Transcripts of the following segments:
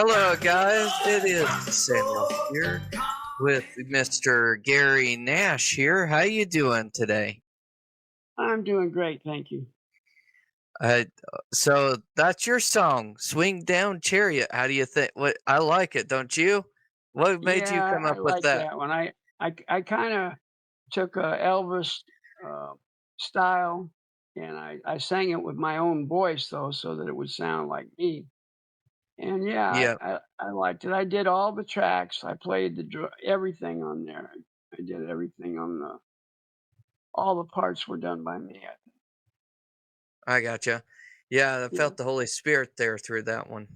Hello, guys. It is Samuel here with Mr. Gary Nash here. How you doing today? I'm doing great, thank you. Uh, so that's your song, "Swing Down Chariot." How do you think? What I like it, don't you? What made you Yeah, come I up with like that? that one. I kinda took a Elvis, uh, style, and I sang it with my own voice, though, so that it would sound like me. And, yeah, Yeah, I liked it. I did all the tracks. I played everything on there. I did everything on the all the parts were done by me, I think. I gotcha. Yeah, I Yeah. felt the Holy Spirit there through that one.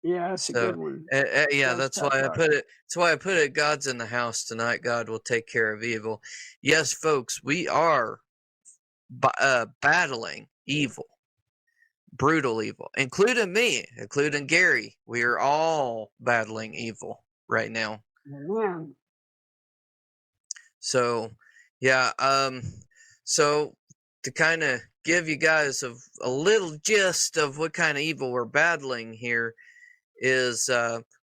Yeah, that's a So, good one. yeah, Does that's touch why I hearts. put it. That's why I put it. God's in the house tonight. God will take care of evil. Yes, folks, we are battling evil, brutal evil, including me, including Gary. We are all battling evil right now. Man, So, yeah, so to kind of give you guys a little gist of what kind of evil we're battling here is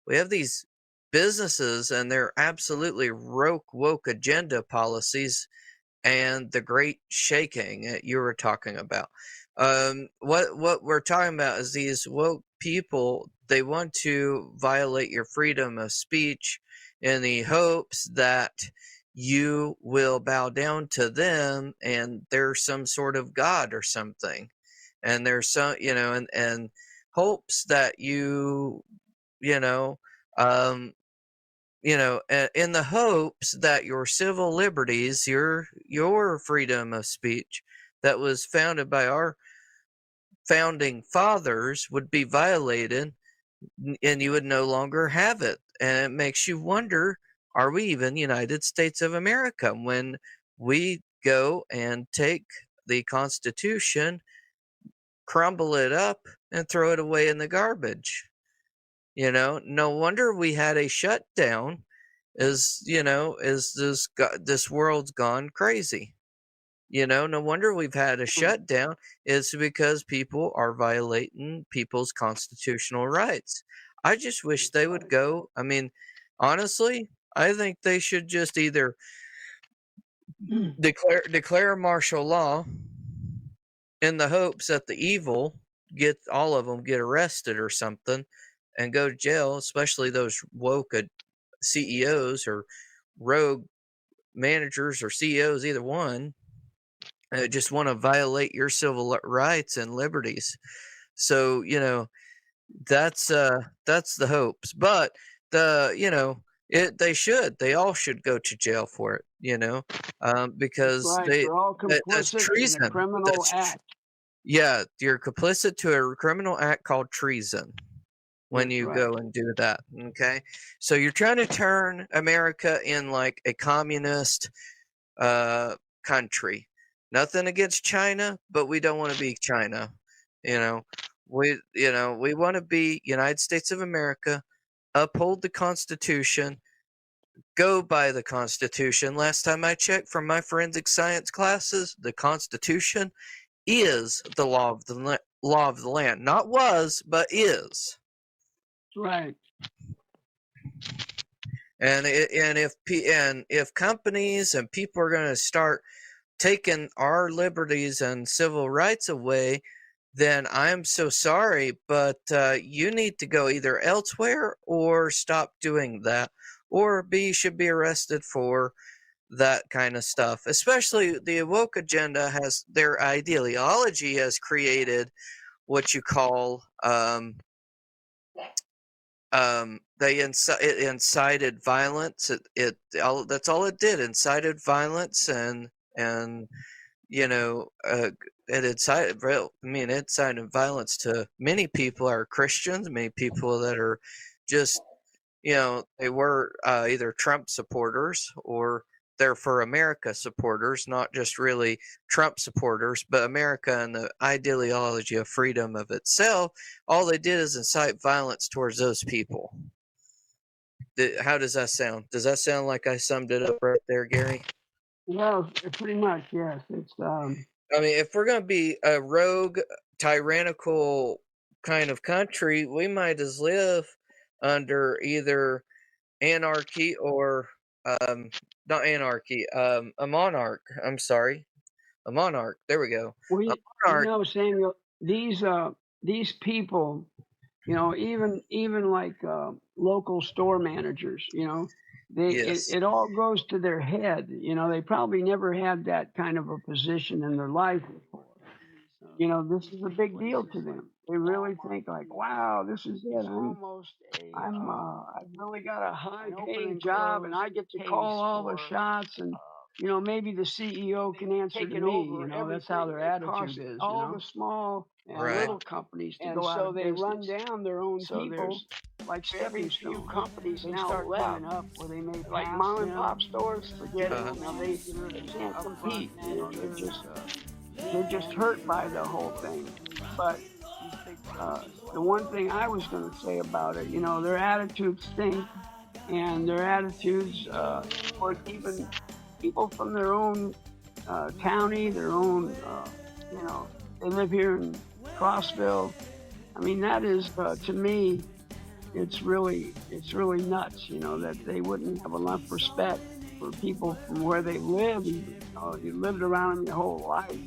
we have these businesses and they're absolutely woke agenda policies and the great shaking that you were talking about. What we're talking about is these woke people. They want to violate your freedom of speech in the hopes that you will bow down to them and they're some sort of god or something. And there's some, and hopes that you know, um, in the hopes that your civil liberties, your freedom of speech that was founded by our founding fathers would be violated and you would no longer have it. And it makes you wonder, are we even United States of America when we go and take the Constitution, crumble it up, and throw it away in the garbage? No wonder we had a shutdown. Is this world's gone crazy? No wonder we've had a shutdown. It's because people are violating people's constitutional rights. I just wish they would go. I mean, honestly, I think they should just either declare martial law in the hopes that the evil get all of them get arrested or something and go to jail, especially those woke CEOs or rogue managers or CEOs, either one, just want to violate your civil rights and liberties. So that's the hopes, but they all should go to jail for it, that's because right. They're all that's complicit in a treason. criminal act. Yeah, you're complicit to a criminal act called treason when That's you right. go and do that. Okay, so you're trying to turn America in like a communist country. Nothing against China, but we don't want to be China. You know, we want to be United States of America, uphold the Constitution, go by the Constitution. Last time I checked from my forensic science classes, the Constitution is the law of the land. Not was, but is. That's right. And if companies and people are going to start taking our liberties and civil rights away, then I'm so sorry, but you need to go either elsewhere or stop doing that, or should be arrested for that kind of stuff. Especially the woke agenda has their ideology has created what you call it incited violence. That's all it did, incited violence, and you know, it incited, it incited violence to many people are Christians, many people that are just, they were either Trump supporters or they're for America supporters, not just really Trump supporters, but America and the ideology of freedom of itself. All they did is incite violence towards those people. How does that sound? Does that sound like I summed it up right there, Gary? Well, pretty much, yes. It's I mean, if we're going to be a rogue, tyrannical kind of country, we might as live. under either anarchy or um, not anarchy, a monarch. I'm sorry, a monarch. There we go. Well, A you monarch. know, Samuel, these people, you know, even like local store managers, you know, Yes. it all goes to their head. You know, they probably never had that kind of a position in their life before. You know, this is a big deal to them. They really think like, wow, this is it. I've really got a high paying job and I get to call all the shots and you know, maybe the CEO can answer to me, you know, that's how their attitude is, you all know. the small and Right. little companies to And go out so of they run business. down their own So people there's like very stepping few stones. companies They now start left. coming up where they may Like pass mom and them. pop stores, forget it. Uh-huh. You know, they can't Upfront compete. You know, managers, they're just hurt by the whole thing. But the one thing I was going to say about it, you know, their attitudes stink, and their attitudes towards even people from their own county, their own, you know, they live here in Crossville. I mean, that is to me, it's really nuts. You know, that they wouldn't have enough respect for people from where they live. Even, you know, you lived around them your whole life,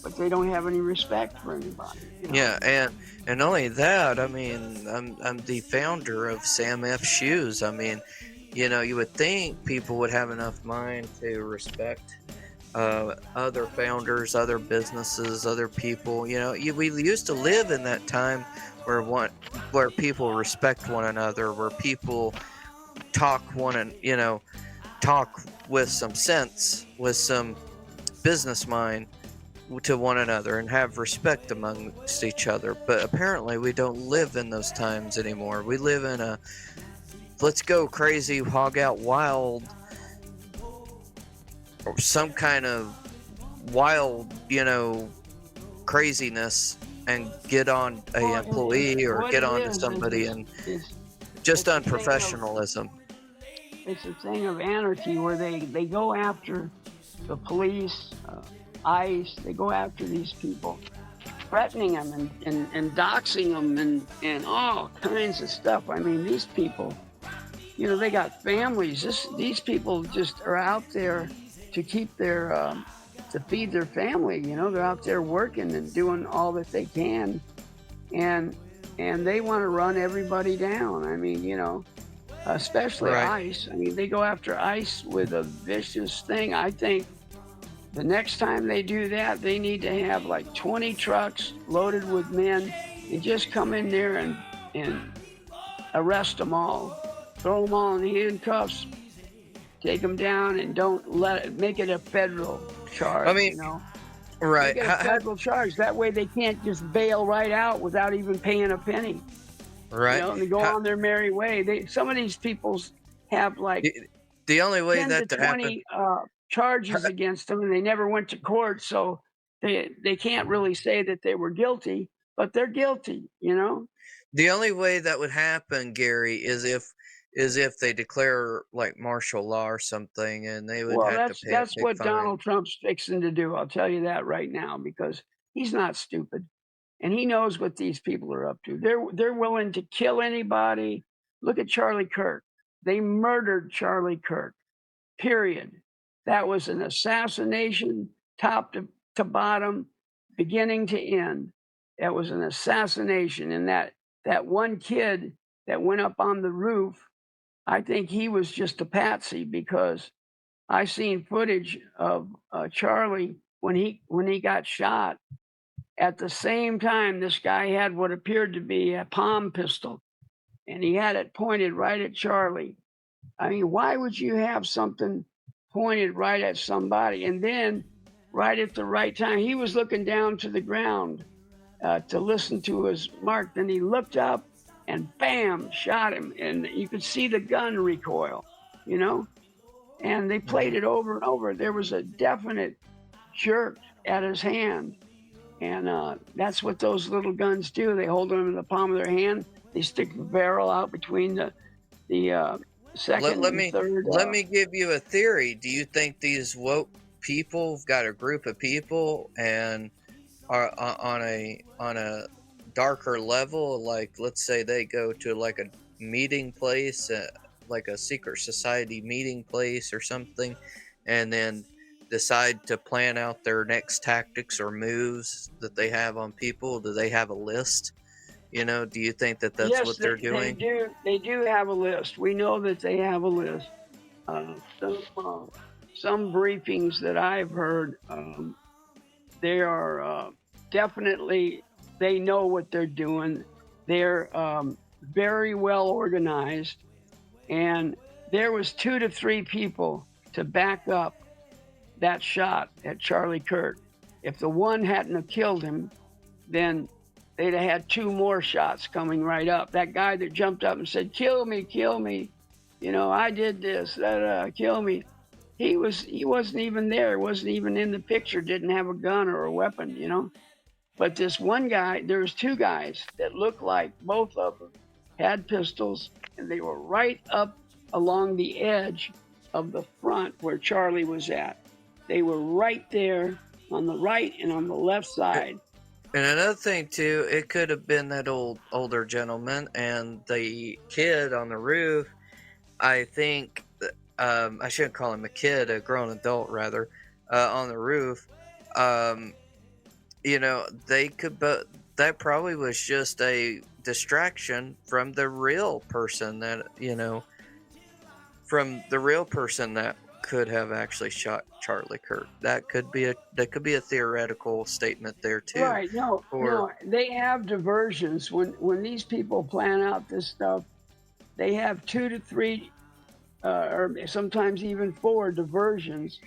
but they don't have any respect for anybody. You know. Yeah, and not only that, I mean, I'm the founder of Sam F Shoes. I mean, you would think people would have enough mind to respect other founders, other businesses, other people. We used to live in that time where people respect one another, where people talk talk with some sense, with some business mind to one another and have respect amongst each other. But apparently, we don't live in those times anymore. We live in a let's go crazy, hog out wild, or some kind of wild, craziness and get on a Well, employee or what get it on to is somebody and is just it's a thing of unprofessionalism. it's a thing of anarchy where they go after the police, ICE. They go after these people, threatening them and doxing them and all kinds of stuff. I mean, these people, you know, they got families. These people just are out there to keep their to feed their family. You know, they're out there working and doing all that they can, and and they want to run everybody down. I mean, you know, especially Right. ICE. I mean, they go after ICE with a vicious thing. I think the next time they do that, they need to have like 20 trucks loaded with men and just come in there and arrest them all, throw them all in handcuffs, take them down, and don't let it make it a federal I charge. mean, You know, make right. it a federal charge. That way, they can't just bail right out without even paying a penny. You Right. know, and they go How, on their merry way. Some of these people have like the, the only way 10 to that to happen. 20 charges against them, and they never went to court, so they can't really say that they were guilty, but they're guilty, you know. The only way that would happen, Gary, is if they declare like martial law or something, and they would Well, have to pay a that's big what fine. Donald Trump's fixing to do. I'll tell you that right now because he's not stupid, and he knows what these people are up to. They're willing to kill anybody. Look at Charlie Kirk. They murdered Charlie Kirk. Period. That was an assassination, top to bottom, beginning to end. That was an assassination, and that one kid that went up on the roof, I think he was just a patsy because I seen footage of Charlie when he got shot. At the same time, this guy had what appeared to be a palm pistol, and he had it pointed right at Charlie. I mean, why would you have something pointed right at somebody? And then, right at the right time, he was looking down to the ground to listen to his mark. Then he looked up and bam, shot him. And you could see the gun recoil, you know? And they played Mhm. it over and over. There was a definite jerk at his hand. And that's what those little guns do. They hold them in the palm of their hand. They stick the barrel out between the Let, second let and me third. let me give you a theory. Do you think these woke people have got a group of people and are on a darker level? Like, let's say they go to like meeting place, like a secret society meeting place or something, and then decide to plan out their next tactics or moves that they have on people? Do they have a list? Do you think that that's Yes, what they're they doing? do. They do have a list. We know that they have a list. Some briefings that I've heard, they are definitely, they know what they're doing. They're very well organized, and there was 2 to 3 people to back up that shot at Charlie Kirk. If the one hadn't have killed him, then they'd have had 2 more shots coming right up. That guy that jumped up and said, "Kill me, kill me," I did this, kill me. He wasn't even there, wasn't even in the picture, didn't have a gun or a weapon. But this one guy, there was 2 guys that looked like both of them had pistols, and they were right up along the edge of the front where Charlie was at. They were right there on the right and on the left side. And another thing too, it could have been that older gentleman and the kid on the roof. I think I shouldn't call him a kid, a grown adult rather, on the roof. They could, but that probably was just a distraction from the real person that could have actually shot Charlie Kirk. That could be a theoretical statement there too. Right? No, they have diversions when these people plan out this stuff. They have 2 to 3, or sometimes even 4 diversions,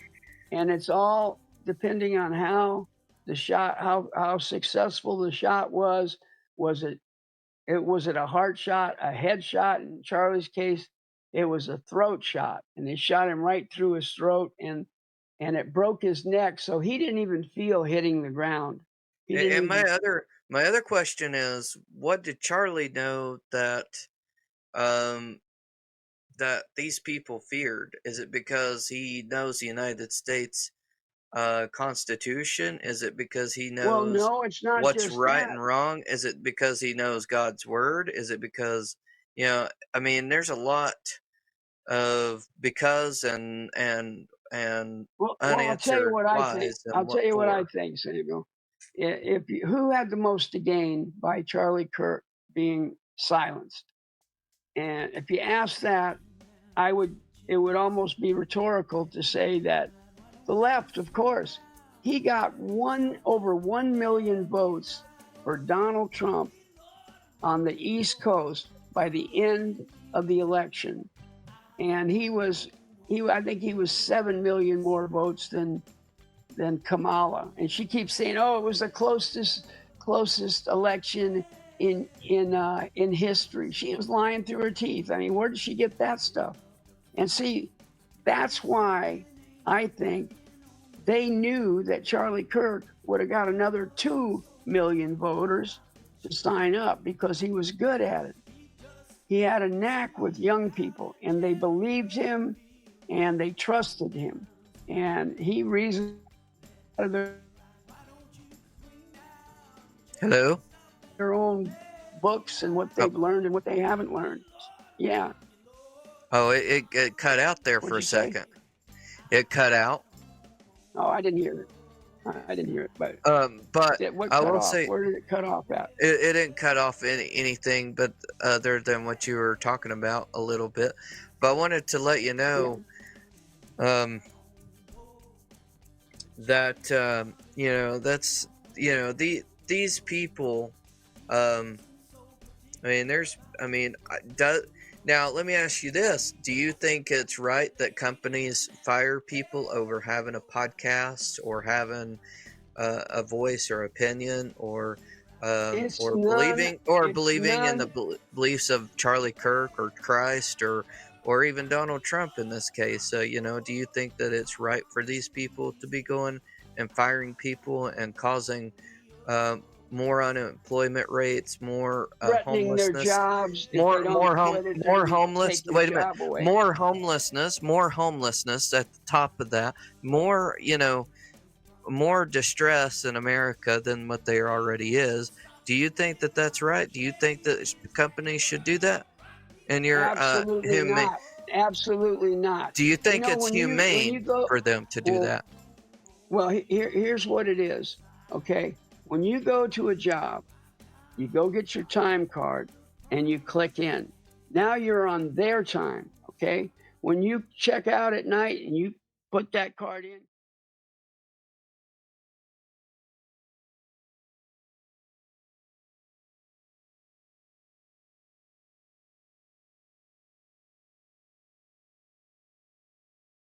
and it's all depending on how the shot, how successful the shot was. Was it a heart shot, a head shot? In Charlie's case, it was a throat shot, and they shot him right through his throat, and it broke his neck, so he didn't even feel hitting the ground. He didn't And even. my other question is, what did Charlie know that that these people feared? Is it because he knows the United States Constitution? Is it because he Well, knows no, it's not what's just right that. and wrong? Is it because he knows God's word? Is it because I mean, there's a lot of because and Well, I'll tell you unanswered what I think. whys and I'll what tell you what I for. think, Samuel. Who had the most to gain by Charlie Kirk being silenced? And if you ask that, it would almost be rhetorical to say that the left, of course. He got over 1 million votes for Donald Trump on the East Coast by the end of the election. And I think he was 7 million more votes than Kamala. And she keeps saying, "Oh, it was the closest election in history." She was lying through her teeth. I mean, where did she get that stuff? And see, that's why I think they knew that Charlie Kirk would have got another 2 million voters to sign up because he was good at it. He had a knack with young people, and they believed him and they trusted him. And he reasoned out of Hello? their own books and what Oh, they've learned and what they haven't learned. Yeah. oh, it cut out there for What'd a you say? second. It cut out. Oh, I didn't hear it. I didn't hear it. But But what I cut will off? say Where did it cut off at? it didn't cut off anything, but other than what you were talking about a little bit. But I wanted to let you Yeah. know that that's these people. I mean, now let me ask you this: do you think it's right that companies fire people over having a podcast or having a voice or opinion, or It's believing in none. the beliefs of Charlie Kirk or Christ or even Donald Trump in this case? Do you think that it's right for these people to be going and firing people and causing more unemployment rates, more Threatening their homelessness, jobs if they don't quit it, they're more going to homeless. take their Wait a minute, job away. more homelessness at the top of that. More, more distress in America than what there already is. Do you think that that's right? Do you think that companies should do that? And you're Absolutely humane. not. Absolutely not. Do you think know, it's when you humane go, for them to do well, that? well, here's what it is. Okay, when you go to a job, you go get your time card and you click in. Now you're on their time. Okay, when you check out at night and you put that card in,